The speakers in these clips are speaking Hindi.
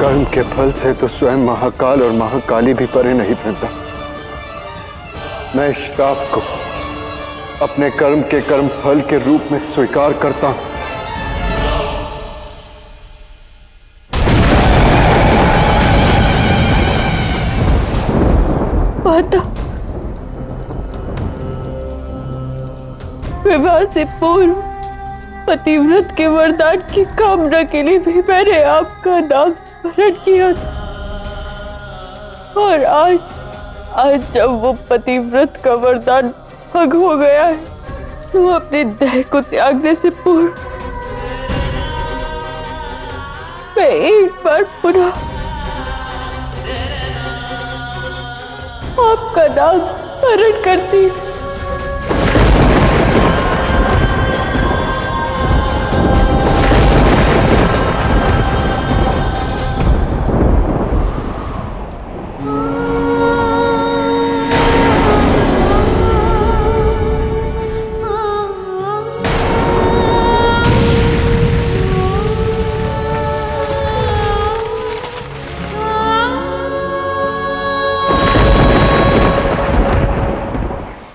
कर्म के फल से तो स्वयं महाकाल और महाकाली भी परे नहीं वृंदा। मैं इस श्राप को अपने कर्म के कर्म फल के रूप में स्वीकार करता हूं। माता, विवाह से पूर्व पतिव्रत के वरदान की कामना के लिए भी मैंने आपका नाम स्मरण किया था, और आज जब वो पतिव्रत का वरदान भंग हो गया है, तो अपने देह को त्यागने से पूर्व मैं एक बार पुनः आपका नाम स्मरण करती हूँ।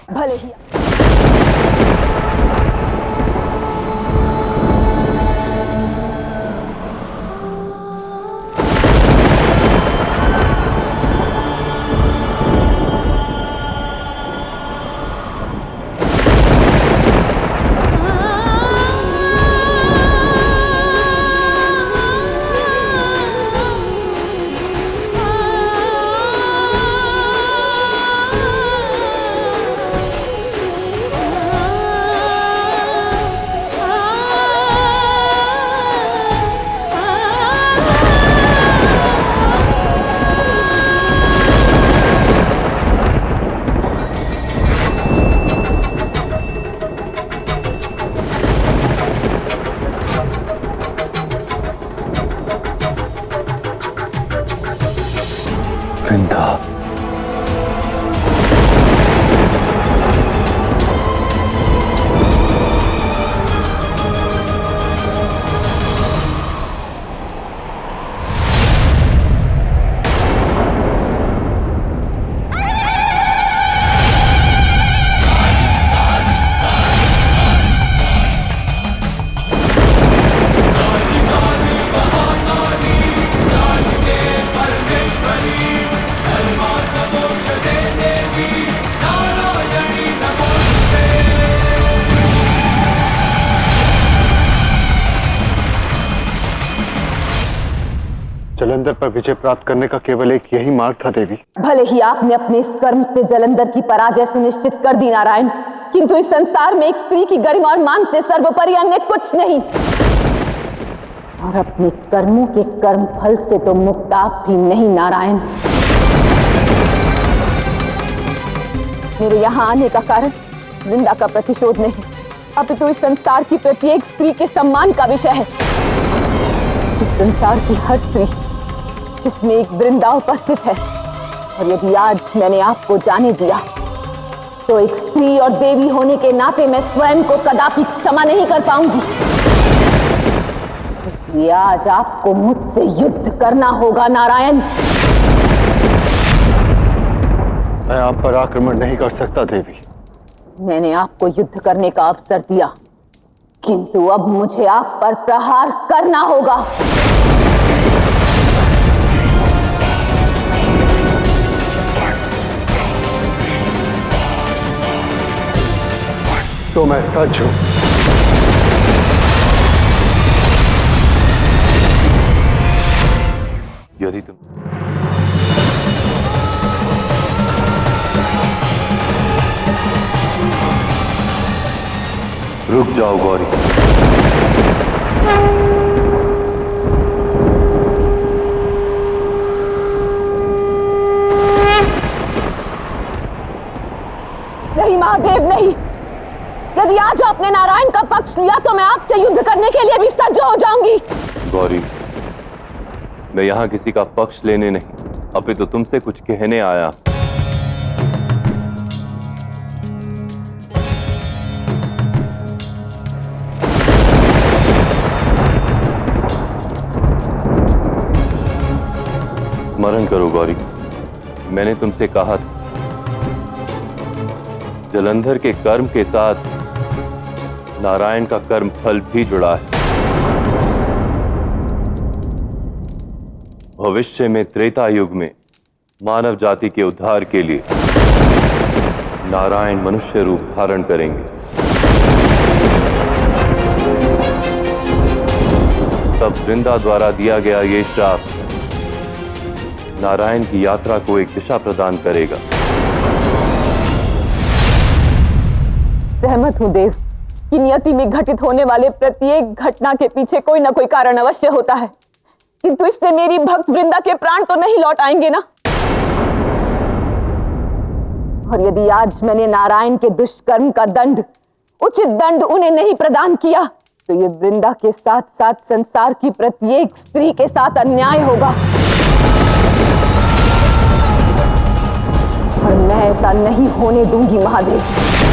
भले ही वृंदा, जलंधर पर विजय प्राप्त करने का केवल एक यही मार्ग था देवी। भले ही आपने अपने इस कर्म से जलंधर की पराजय सुनिश्चित कर दी नारायण, किंतु इस संसार में एक स्त्री की गरिमा और मान से सर्वोपरि अन्य कुछ नहीं। और अपने कर्मों के कर्म फल से तो मुक्त आप भी नहीं नारायण। मेरे यहाँ आने का कारण वृंदा का प्रतिशोध नहीं, अपितु इस संसार की प्रत्येक स्त्री के सम्मान का विषय है। इस संसार की हर स्त्री जिसमें एक वृंदा उपस्थित है, और यदि आज मैंने आपको जाने दिया तो एक स्त्री और देवी होने के नाते मैं स्वयं को कदापि क्षमा नहीं कर पाऊंगी। इसलिए आज आपको मुझसे युद्ध करना होगा नारायण। मैं आप पर आक्रमण नहीं कर सकता देवी। मैंने आपको युद्ध करने का अवसर दिया, किंतु अब मुझे आप पर प्रहार करना होगा। तो मैं सच हूं। यदि तुम रुक जाओ गौरी। नहीं महादेव नहीं, यदि आज आपने नारायण का पक्ष लिया तो मैं आपसे युद्ध करने के लिए भी सज्ज हो जाऊंगी। गौरी, मैं यहाँ किसी का पक्ष लेने नहीं, अपितु तुमसे कुछ कहने आया। स्मरण करो गौरी, मैंने तुमसे कहा था जलंधर के कर्म के साथ नारायण का कर्म फल भी जुड़ा है। भविष्य में त्रेता युग में मानव जाति के उद्धार के लिए नारायण मनुष्य रूप धारण करेंगे। तब वृंदा द्वारा दिया गया ये श्राप नारायण की यात्रा को एक दिशा प्रदान करेगा। सहमत हूं देव कि नियति में घटित होने वाले प्रत्येक घटना के पीछे कोई ना कोई कारण अवश्य होता है, किंतु इससे मेरी भक्त वृंदा के प्राण तो नहीं लौट आएंगे ना। और यदि आज मैंने नारायण के दुष्कर्म का दंड, उचित दंड उन्हें नहीं प्रदान किया, तो ये वृंदा के साथ साथ संसार की प्रत्येक स्त्री के साथ अन्याय होगा। और मैं ऐसा नहीं होने दूंगी महादेव।